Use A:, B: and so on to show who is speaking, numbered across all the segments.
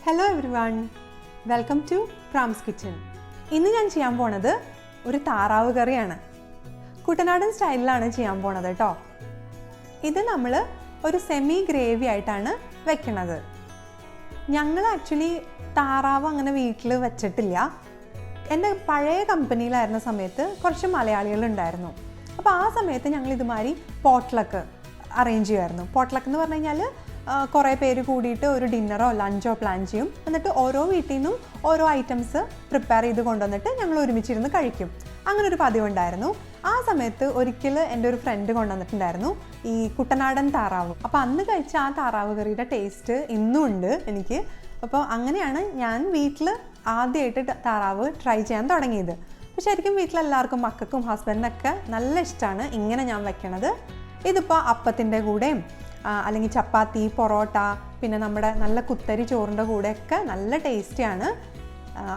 A: Hello everyone, welcome to Pram's kitchen. ഇന്ന് ഞാൻ ചെയ്യാൻ പോണത് ഒരു താറാവ് കറിയാണ്. കുട്ടനാടൻ സ്റ്റൈലിലാണ് ചെയ്യാൻ പോണത് കേട്ടോ. ഇത് നമ്മൾ ഒരു സെമി ഗ്രേവി ആയിട്ടാണ് വെക്കണത്. ഞങ്ങൾ ആക്ച്വലി താറാവ് അങ്ങനെ വീട്ടിൽ വെച്ചിട്ടില്ല. എൻ്റെ പഴയ കമ്പനിയിലായിരുന്ന സമയത്ത് കുറച്ച് മലയാളികളുണ്ടായിരുന്നു. അപ്പോൾ ആ സമയത്ത് ഞങ്ങൾ ഇതുമാതിരി പോട്ട്ലക്ക് അറേഞ്ച് ചെയ്യുമായിരുന്നു. പോട്ട്ലക്ക് എന്ന് പറഞ്ഞു കഴിഞ്ഞാൽ കുറേ പേര് കൂടിയിട്ട് ഒരു ഡിന്നറോ ലഞ്ചോ പ്ലാൻ ചെയ്യും. എന്നിട്ട് ഓരോ വീട്ടിൽ നിന്നും ഓരോ ഐറ്റംസ് പ്രിപ്പയർ ചെയ്ത് കൊണ്ടുവന്നിട്ട് ഞങ്ങൾ ഒരുമിച്ചിരുന്ന് കഴിക്കും. അങ്ങനെ ഒരു പതിവുണ്ടായിരുന്നു. ആ സമയത്ത് ഒരിക്കൽ എൻ്റെ ഒരു ഫ്രണ്ട് കൊണ്ടുവന്നിട്ടുണ്ടായിരുന്നു ഈ കുട്ടനാടൻ താറാവ്. അപ്പോൾ അന്ന് കഴിച്ച ആ താറാവ് കറിയുടെ ടേസ്റ്റ് ഇന്നും ഉണ്ട് എനിക്ക്. അപ്പോൾ അങ്ങനെയാണ് ഞാൻ വീട്ടിൽ ആദ്യമായിട്ട് താറാവ് ട്രൈ ചെയ്യാൻ തുടങ്ങിയത്. അപ്പോൾ ശരിക്കും വീട്ടിലെല്ലാവർക്കും, മക്കൾക്കും ഹസ്ബൻഡിനൊക്കെ നല്ല ഇഷ്ടമാണ് ഇങ്ങനെ ഞാൻ വെക്കണത്. ഇതിപ്പോൾ അപ്പത്തിൻ്റെ കൂടെയും അല്ലെങ്കിൽ ചപ്പാത്തി, പൊറോട്ട, പിന്നെ നമ്മുടെ നല്ല കുത്തരി ചോറിൻ്റെ കൂടെയൊക്കെ നല്ല ടേസ്റ്റിയാണ്.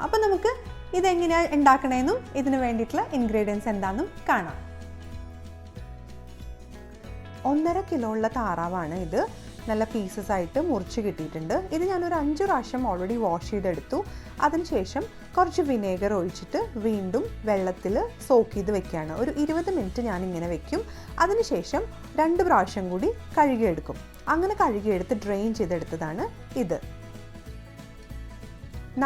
A: അപ്പോൾ നമുക്ക് ഇതെങ്ങനെയാണ് ഉണ്ടാക്കണേന്നും ഇതിന് വേണ്ടിയിട്ടുള്ള ഇൻഗ്രീഡിയൻസ് എന്താണെന്നും കാണാം. 1.5 കിലോ ഉള്ള താറാവാണ് ഇത്. നല്ല പീസസ് ആയിട്ട് മുറിച്ച് കിട്ടിയിട്ടുണ്ട്. ഇത് ഞാനൊരു 5 പ്രാവശ്യം ഓൾറെഡി വാഷ് ചെയ്തെടുത്തു. അതിനുശേഷം കുറച്ച് വിനേഗർ ഒഴിച്ചിട്ട് വീണ്ടും വെള്ളത്തിൽ സോക്ക് ചെയ്ത് വെക്കുകയാണ്. ഒരു 20 മിനിറ്റ് ഞാനിങ്ങനെ വെക്കും. അതിനുശേഷം 2 പ്രാവശ്യം കൂടി കഴുകിയെടുക്കും. അങ്ങനെ കഴുകിയെടുത്ത് ഡ്രെയിൻ ചെയ്തെടുത്തതാണ് ഇത്.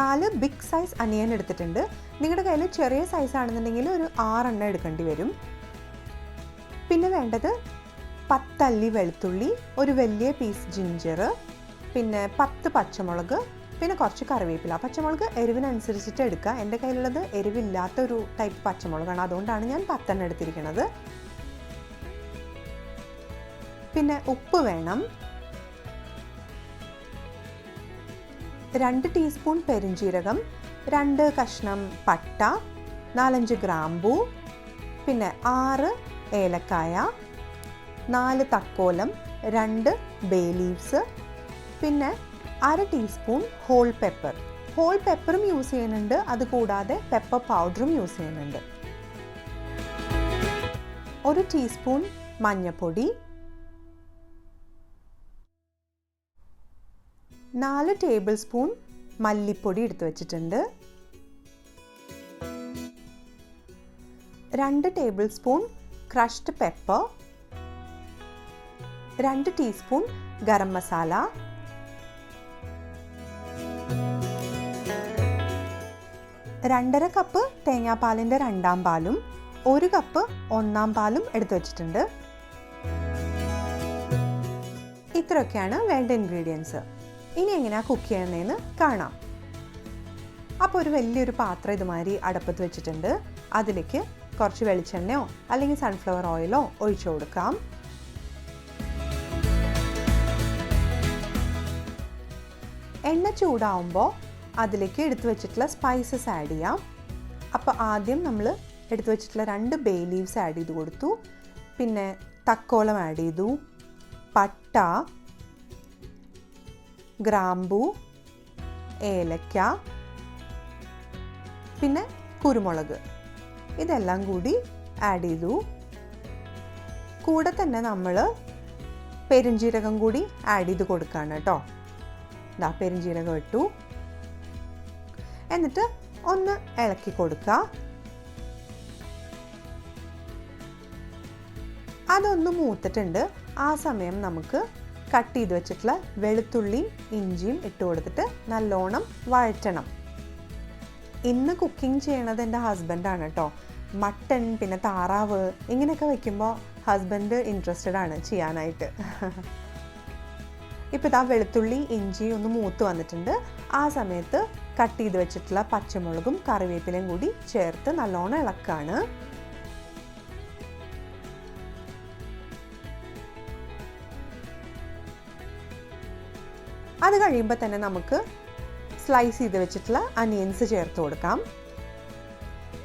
A: 4 ബിഗ് സൈസ് അനിയൻ എടുത്തിട്ടുണ്ട്. നിങ്ങളുടെ കയ്യിൽ ചെറിയ സൈസ് ആണെന്നുണ്ടെങ്കിൽ ഒരു 6 എണ്ണം എടുക്കേണ്ടി വരും. പിന്നെ വേണ്ടത് 10 അല്ലി വെളുത്തുള്ളി, ഒരു വലിയ പീസ് ജിഞ്ചർ, പിന്നെ 10 പച്ചമുളക്, പിന്നെ കുറച്ച് കറിവേപ്പില. പച്ചമുളക് എരിവിനനുസരിച്ചിട്ട് എടുക്കുക. എൻ്റെ കയ്യിലുള്ളത് എരിവില്ലാത്തൊരു ടൈപ്പ് പച്ചമുളകാണ്, അതുകൊണ്ടാണ് ഞാൻ 10 എണ്ണം എടുത്തിരിക്കുന്നത്. പിന്നെ ഉപ്പ് വേണം. 2 ടീസ്പൂൺ പെരുംജീരകം, 2 കഷ്ണം പട്ട, 4-5 ഗ്രാമ്പൂ, പിന്നെ 6 ഏലക്കായ, 4 തക്കോലം, 2 ബേ ലീവ്സ്, പിന്നെ 1/2 ടീസ്പൂൺ ഹോൾ പെപ്പർ. ഹോൾ പെപ്പറും യൂസ് ചെയ്യുന്നുണ്ട്, അതുകൂടാതെ പെപ്പർ പൗഡറും യൂസ് ചെയ്യുന്നുണ്ട്. 1 ടീസ്പൂൺ മഞ്ഞൾപ്പൊടി, 4 ടേബിൾ സ്പൂൺ മല്ലിപ്പൊടി എടുത്തു വച്ചിട്ടുണ്ട്, 2 tablespoon crushed pepper, 2 teaspoon garam masala, 2.5 cup തേങ്ങാപ്പാലിൻ്റെ 2ാം പാലും 1 കപ്പ് 1ാം പാലും എടുത്തു വച്ചിട്ടുണ്ട്. ഇത്രയൊക്കെയാണ് വേണ്ട ഇൻഗ്രീഡിയൻസ്. ഇനി എങ്ങനെയാണ് കുക്ക് ചെയ്യുന്നതെന്ന് കാണാം. അപ്പോൾ ഒരു വലിയൊരു പാത്രം ഇതുമാതിരി അടുപ്പത്ത് വെച്ചിട്ടുണ്ട്. അതിലേക്ക് കുറച്ച് വെളിച്ചെണ്ണയോ അല്ലെങ്കിൽ സൺഫ്ലവർ ഓയിലോ ഒഴിച്ചു കൊടുക്കാം. എണ്ണ ചൂടാവുമ്പോൾ അതിലേക്ക് എടുത്തു വെച്ചിട്ടുള്ള സ്പൈസസ് ആഡ് ചെയ്യാം. അപ്പോൾ ആദ്യം നമ്മൾ എടുത്തു വെച്ചിട്ടുള്ള 2 ബേ ലീവ്സ് ആഡ് ചെയ്ത് കൊടുത്തു. പിന്നെ തക്കോലം ആഡ് ചെയ്തു, പട്ട, ഗ്രാമ്പൂ, ഏലക്ക, പിന്നെ കുരുമുളക്, ഇതെല്ലാം കൂടി ആഡ് ചെയ്തു. കൂടെ തന്നെ നമ്മൾ പെരുംജീരകം കൂടി ആഡ് ചെയ്ത് കൊടുക്കുകയാണ് കേട്ടോ. പെരുംജീരകം ഇട്ടു. എന്നിട്ട് ഒന്ന് ഇളക്കി കൊടുക്കുക. അതൊന്ന് മൂത്തിട്ടുണ്ട്. ആ സമയം നമുക്ക് കട്ട് ചെയ്ത് വെച്ചിട്ടുള്ള വെളുത്തുള്ളിയും ഇഞ്ചിയും ഇട്ട് കൊടുത്തിട്ട് നല്ലോണം വഴറ്റണം. ഇന്ന് കുക്കിംഗ് ചെയ്യണത് എൻ്റെ ഹസ്ബൻഡാണ് കേട്ടോ. മട്ടൺ, പിന്നെ താറാവ് ഇങ്ങനെയൊക്കെ വയ്ക്കുമ്പോൾ ഹസ്ബൻഡ് ഇൻട്രസ്റ്റഡ് ആണ് ചെയ്യാനായിട്ട്. ഇപ്പോൾ ഇതാ വെളുത്തുള്ളി ഇഞ്ചി ഒന്ന് മൂത്ത് വന്നിട്ടുണ്ട്. ആ സമയത്ത് കട്ട് ചെയ്ത് വെച്ചിട്ടുള്ള പച്ചമുളകും കറിവേപ്പിലയും കൂടി ചേർത്ത് നല്ലോണം ഇളക്കാണ്. അത് കഴിയുമ്പോൾ തന്നെ നമുക്ക് സ്ലൈസ് ചെയ്ത് വെച്ചിട്ടുള്ള അനിയൻസ് ചേർത്ത് കൊടുക്കാം.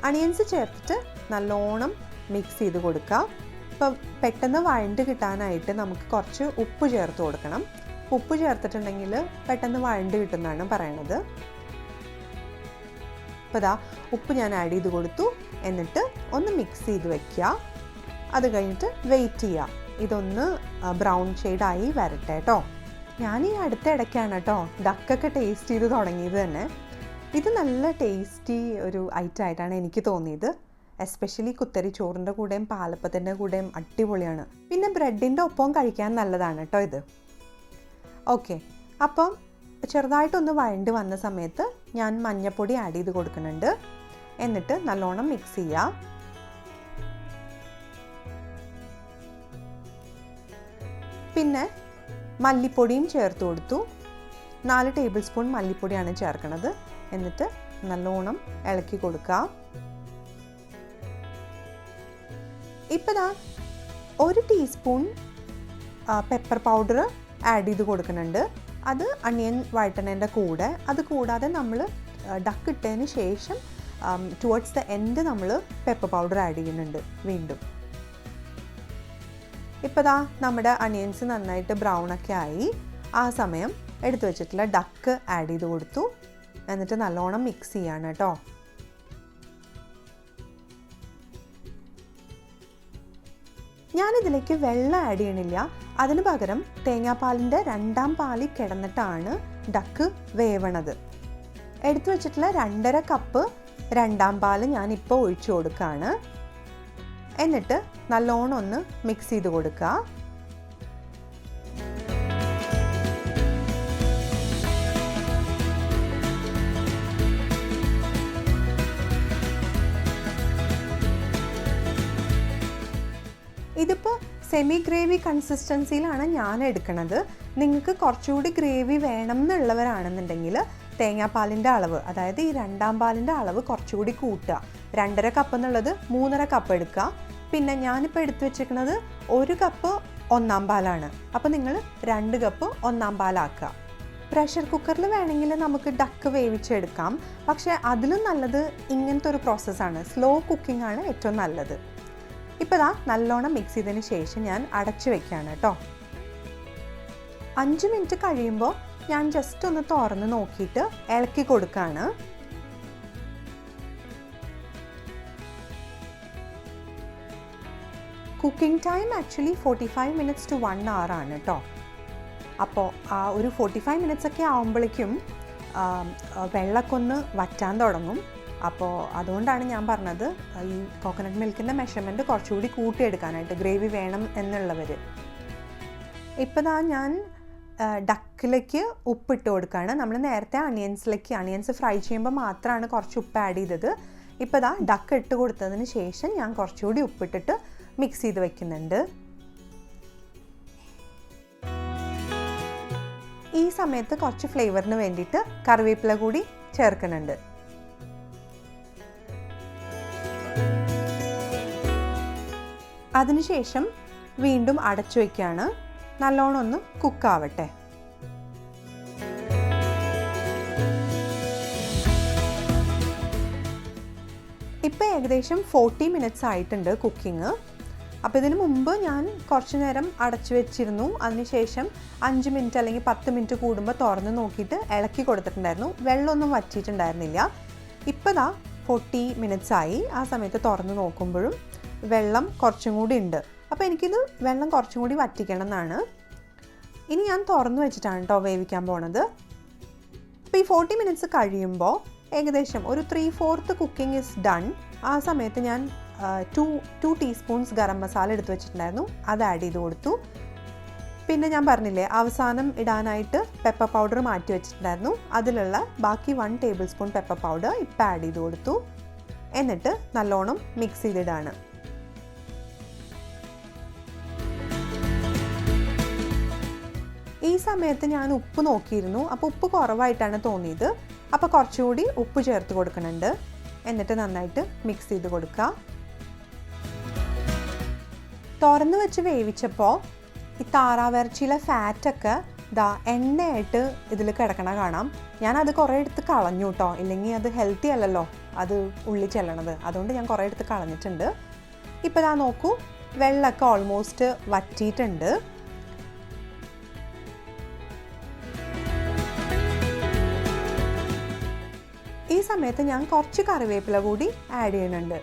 A: അനിയൻസ് ചേർത്തിട്ട് നല്ലോണം മിക്സ് ചെയ്ത് കൊടുക്കാം. ഇപ്പം പെട്ടെന്ന് വഴണ്ട് കിട്ടാനായിട്ട് നമുക്ക് കുറച്ച് ഉപ്പ് ചേർത്ത് കൊടുക്കണം. ഉപ്പ് ചേർത്തിട്ടുണ്ടെങ്കിൽ പെട്ടെന്ന് വഴണ്ട് കിട്ടുന്നതാണ് പറയണത്. അപ്പോൾ ഇതാ ഉപ്പ് ഞാൻ ആഡ് ചെയ്ത് കൊടുത്തു. എന്നിട്ട് ഒന്ന് മിക്സ് ചെയ്ത് വയ്ക്കുക. അത് കഴിഞ്ഞിട്ട് വെയിറ്റ് ചെയ്യുക. ഇതൊന്ന് ബ്രൗൺ ഷെയ്ഡായി വരട്ടെ കേട്ടോ. ഞാൻ ഈ അടുത്ത ഇടയ്ക്കാണ് കേട്ടോ ഡക്കൊക്കെ ടേസ്റ്റ് ചെയ്ത് തുടങ്ങിയത് തന്നെ. ഇത് നല്ല ടേസ്റ്റി ഒരു ഐറ്റം ആയിട്ടാണ് എനിക്ക് തോന്നിയത്. എസ്പെഷ്യലി കുത്തരി ചോറിൻ്റെ കൂടെയും പാലപ്പത്തിൻ്റെ കൂടെയും അടിപൊളിയാണ്. പിന്നെ ബ്രെഡിൻ്റെ ഒപ്പം കഴിക്കാൻ നല്ലതാണ് കേട്ടോ ഇത്. ഓക്കെ, അപ്പം ചെറുതായിട്ടൊന്ന് വഴണ്ട് വന്ന സമയത്ത് ഞാൻ മഞ്ഞൾപ്പൊടി ആഡ് ചെയ്ത് കൊടുക്കുന്നുണ്ട്. എന്നിട്ട് നല്ലോണം മിക്സ് ചെയ്യുക. പിന്നെ മല്ലിപ്പൊടിയും ചേർത്ത് കൊടുത്തു. 4 ടേബിൾ സ്പൂൺ മല്ലിപ്പൊടിയാണ് ചേർക്കുന്നത്. എന്നിട്ട് നല്ലോണം ഇളക്കി കൊടുക്കുക. ഇപ്പം 1 ടീസ്പൂൺ പെപ്പർ പൗഡർ ആഡ് ചെയ്ത് കൊടുക്കുന്നുണ്ട്. അത് അണിയൻ വഴറ്റുന്നതിൻ്റെ കൂടെ. അത് കൂടാതെ നമ്മൾ ഡക്ക് ഇട്ടതിന് ശേഷം ടുവേർഡ്സ് ദ എൻഡ് നമ്മൾ പെപ്പർ പൗഡർ ആഡ് ചെയ്യുന്നുണ്ട് വീണ്ടും. ഇപ്പോൾ നമ്മുടെ അണിയൻസ് നന്നായിട്ട് ബ്രൗണൊക്കെ ആയി. ആ സമയം എടുത്തു വെച്ചിട്ടുള്ള ഡക്ക് ആഡ് ചെയ്ത് കൊടുത്തു. എന്നിട്ട് നല്ലോണം മിക്സ് ചെയ്യാണ് കേട്ടോ. ഞാനിതിലേക്ക് വെള്ളം ആഡ് ചെയ്യണില്ല. അതിന് പകരം തേങ്ങാപ്പാലിൻ്റെ 2ാം പാലിൽ കിടന്നിട്ടാണ് ഡക്ക് വേവണത്. എടുത്തു വെച്ചിട്ടുള്ള 2.5 കപ്പ് 2ാം പാൽ ഞാനിപ്പോൾ ഒഴിച്ചു കൊടുക്കുകയാണ്. എന്നിട്ട് നല്ലോണം ഒന്ന് മിക്സ് ചെയ്ത് കൊടുക്കുക. ഇതിപ്പോൾ സെമി ഗ്രേവി കൺസിസ്റ്റൻസിയിലാണ് ഞാൻ എടുക്കുന്നത്. നിങ്ങൾക്ക് കുറച്ചുകൂടി ഗ്രേവി വേണം എന്നുള്ളവരാണെന്നുണ്ടെങ്കിൽ തേങ്ങാപ്പാലിൻ്റെ അളവ്, അതായത് ഈ 2ാം പാലിൻ്റെ അളവ് കുറച്ചുകൂടി കൂട്ടുക. 2.5 കപ്പ് എന്നുള്ളത് 3.5 കപ്പ് എടുക്കുക. പിന്നെ ഞാനിപ്പോൾ എടുത്തു വെച്ചിരിക്കുന്നത് 1 കപ്പ് 1ാം പാലാണ്. അപ്പോൾ നിങ്ങൾ 2 കപ്പ് 1ാം പാലാക്കുക. പ്രഷർ കുക്കറിൽ വേണമെങ്കിൽ നമുക്ക് ഡക്ക് വേവിച്ചെടുക്കാം. പക്ഷേ അതിലും നല്ലത് ഇങ്ങനത്തെ ഒരു പ്രോസസ്സാണ്. സ്ലോ കുക്കിംഗ് ആണ് ഏറ്റവും നല്ലത്. ഇപ്പോൾ നല്ലോണം മിക്സ് ചെയ്തതിന് ശേഷം ഞാൻ അടച്ചു വെക്കുകയാണ് കേട്ടോ. 5 മിനിറ്റ് കഴിയുമ്പോൾ ഞാൻ ജസ്റ്റ് ഒന്ന് തുറന്ന് നോക്കിയിട്ട് ഇളക്കി കൊടുക്കുകയാണ്. Cooking time actually 45 minutes to 1 hour ആണ് കേട്ടോ. അപ്പോൾ ഒരു 45 മിനിറ്റ്സ് ഒക്കെ ആകുമ്പോഴേക്കും വെള്ളമൊക്കെ ഒന്ന് വറ്റാൻ തുടങ്ങും. അപ്പോൾ അതുകൊണ്ടാണ് ഞാൻ പറഞ്ഞത് ഈ കോക്കനട്ട് മിൽക്കിൻ്റെ മെഷർമെൻറ്റ് കുറച്ചുകൂടി കൂട്ടിയെടുക്കാനായിട്ട്, ഗ്രേവി വേണം എന്നുള്ളവർ. ഇപ്പോൾ ഞാൻ ഡക്കിലേക്ക് ഉപ്പിട്ട് കൊടുക്കുകയാണ്. നമ്മൾ നേരത്തെ അണിയൻസ് ഫ്രൈ ചെയ്യുമ്പോൾ മാത്രമാണ് കുറച്ച് ഉപ്പ് ആഡ് ചെയ്തത്. ഇപ്പോൾ ഡക്ക് ഇട്ട് കൊടുത്തതിന് ശേഷം ഞാൻ കുറച്ചുകൂടി ഉപ്പിട്ടിട്ട് മിക്സ് ചെയ്ത് വയ്ക്കുന്നുണ്ട്. ഈ സമയത്ത് കുറച്ച് ഫ്ലേവറിന് വേണ്ടിയിട്ട് കറിവേപ്പില കൂടി ചേർക്കുന്നുണ്ട്. അതിനുശേഷം വീണ്ടും അടച്ചു വയ്ക്കുകയാണ്. നല്ലോണം ഒന്ന് കുക്കാവട്ടെ. ഇപ്പോൾ ഏകദേശം 40 മിനിറ്റ്സ് ആയിട്ടുണ്ട് കുക്കിംഗ്. അപ്പോൾ ഇതിന് മുമ്പ് ഞാൻ കുറച്ച് നേരം അടച്ചു വെച്ചിരുന്നു. അതിനുശേഷം 5 മിനിറ്റ് അല്ലെങ്കിൽ 10 മിനിറ്റ് കൂടുമ്പോൾ തുറന്ന് നോക്കിയിട്ട് ഇളക്കി കൊടുത്തിട്ടുണ്ടായിരുന്നു. വെള്ളമൊന്നും വറ്റിയിട്ടുണ്ടായിരുന്നില്ല. ഇപ്പോൾ 40 മിനിറ്റ്സ് ആയി. ആ സമയത്ത് തുറന്ന് നോക്കുമ്പോഴും വെള്ളം കുറച്ചും കൂടി ഉണ്ട്. അപ്പോൾ എനിക്കിത് വെള്ളം കുറച്ചും കൂടി വറ്റിക്കണം എന്നാണ്. ഇനി ഞാൻ തുറന്നു വെച്ചിട്ടാണ് കേട്ടോ വേവിക്കാൻ പോണത്. അപ്പോൾ ഈ 40 മിനിറ്റ്സ് കഴിയുമ്പോൾ ഏകദേശം ഒരു 3/4 കുക്കിംഗ് ഇസ് ഡൺ. ആ സമയത്ത് ഞാൻ 2 ടീസ്പൂൺസ് ഗരം മസാല എടുത്ത് വെച്ചിട്ടുണ്ടായിരുന്നു. അത് ആഡ് ചെയ്ത് കൊടുത്തു. പിന്നെ ഞാൻ പറഞ്ഞില്ലേ അവസാനം ഇടാനായിട്ട് പെപ്പർ പൗഡർ മാറ്റി വെച്ചിട്ടുണ്ടായിരുന്നു. അതിലുള്ള ബാക്കി 1 ടേബിൾ സ്പൂൺ പെപ്പർ പൗഡർ ഇപ്പം ആഡ് ചെയ്ത് കൊടുത്തു. എന്നിട്ട് നല്ലോണം മിക്സ് ചെയ്തിടാണ്. ഈ സമയത്ത് ഞാൻ ഉപ്പ് നോക്കിയിരുന്നു. അപ്പോൾ ഉപ്പ് കുറവായിട്ടാണ് തോന്നിയത്. അപ്പോൾ കുറച്ചുകൂടി ഉപ്പ് ചേർത്ത് കൊടുക്കുന്നുണ്ട്. എന്നിട്ട് നന്നായിട്ട് മിക്സ് ചെയ്ത് കൊടുക്കുക. തുറന്ന് വെച്ച് വേവിച്ചപ്പോൾ ഈ താറാവിറച്ചിയിലെ ഫാറ്റൊക്കെ എണ്ണയായിട്ട് ഇതിൽ കിടക്കണ കാണാം. ഞാനത് കുറേ എടുത്ത് കളഞ്ഞു കേട്ടോ. ഇല്ലെങ്കിൽ അത് ഹെൽത്തി അല്ലല്ലോ അത് ഉള്ളിൽ ചെല്ലണത്. അതുകൊണ്ട് ഞാൻ കുറേ എടുത്ത് കളഞ്ഞിട്ടുണ്ട്. ഇപ്പോൾ നോക്കൂ, വെള്ളമൊക്കെ ഓൾമോസ്റ്റ് വറ്റിയിട്ടുണ്ട്. ഈ സമയത്ത് ഞാൻ കുറച്ച് കറിവേപ്പില കൂടി ആഡ് ചെയ്യുന്നുണ്ട്.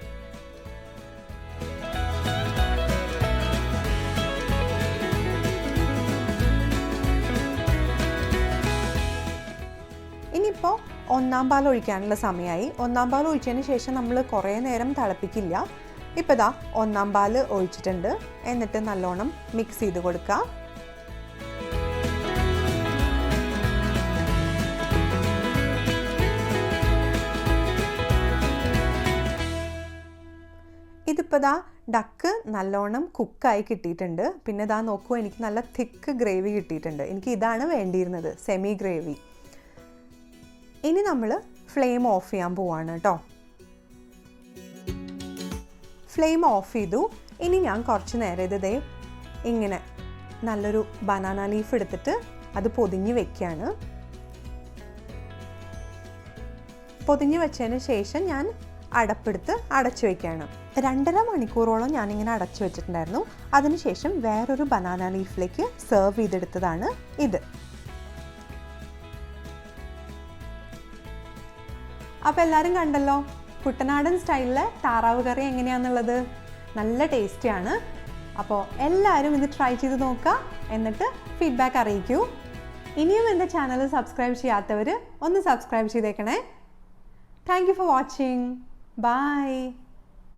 A: ഒന്നാം പാൽ ഒഴിക്കാനുള്ള സമയമായി. ഒന്നാം പാൽ ഒഴിച്ചതിന് ശേഷം നമ്മൾ കുറേ നേരം തിളപ്പിക്കില്ല. ഇപ്പോൾ ഇതാ ഒന്നാം പാൽ ഒഴിച്ചിട്ടുണ്ട്. എന്നിട്ട് നല്ലോണം മിക്സ് ചെയ്ത് കൊടുക്കുക. ഇതിപ്പോൾ ദാ ഡക്ക് നല്ലോണം കുക്കായി കിട്ടിയിട്ടുണ്ട്. പിന്നെ ഇതാ നോക്കൂ, എനിക്ക് നല്ല തിക്ക് ഗ്രേവി കിട്ടിയിട്ടുണ്ട്. എനിക്ക് ഇതാണ് വേണ്ടിയിരുന്നത്, സെമി ഗ്രേവി. ഇനി നമ്മൾ ഫ്ലെയിം ഓഫ് ചെയ്യാൻ പോവാണ് കേട്ടോ. ഫ്ലെയിം ഓഫ് ചെയ്തു. ഇനി ഞാൻ കുറച്ച് നേരം ഇത് ഇങ്ങനെ നല്ലൊരു ബനാന ലീഫ് എടുത്തിട്ട് അത് പൊതിഞ്ഞ് വെക്കുകയാണ്. പൊതിഞ്ഞ് വെച്ചതിന് ശേഷം ഞാൻ അടപ്പെടുത്ത് അടച്ചു വയ്ക്കുകയാണ്. 2.5 മണിക്കൂറോളം ഞാനിങ്ങനെ അടച്ചു വെച്ചിട്ടുണ്ടായിരുന്നു. അതിനുശേഷം വേറൊരു ബനാന ലീഫിലേക്ക് സെർവ് ചെയ്തെടുത്തതാണ് ഇത്. അപ്പോൾ എല്ലാവരും കണ്ടല്ലോ കുട്ടനാടൻ സ്റ്റൈലിലെ താറാവ് കറി എങ്ങനെയാണെന്നുള്ളത്. നല്ല ടേസ്റ്റിയാണ്. അപ്പോൾ എല്ലാവരും ഇത് ട്രൈ ചെയ്ത് നോക്കുക, എന്നിട്ട് ഫീഡ്ബാക്ക് അറിയിക്കൂ. ഇനിയും എൻ്റെ ചാനൽ സബ്സ്ക്രൈബ് ചെയ്യാത്തവർ ഒന്ന് സബ്സ്ക്രൈബ് ചെയ്തേക്കണേ. Thank you for watching. Bye.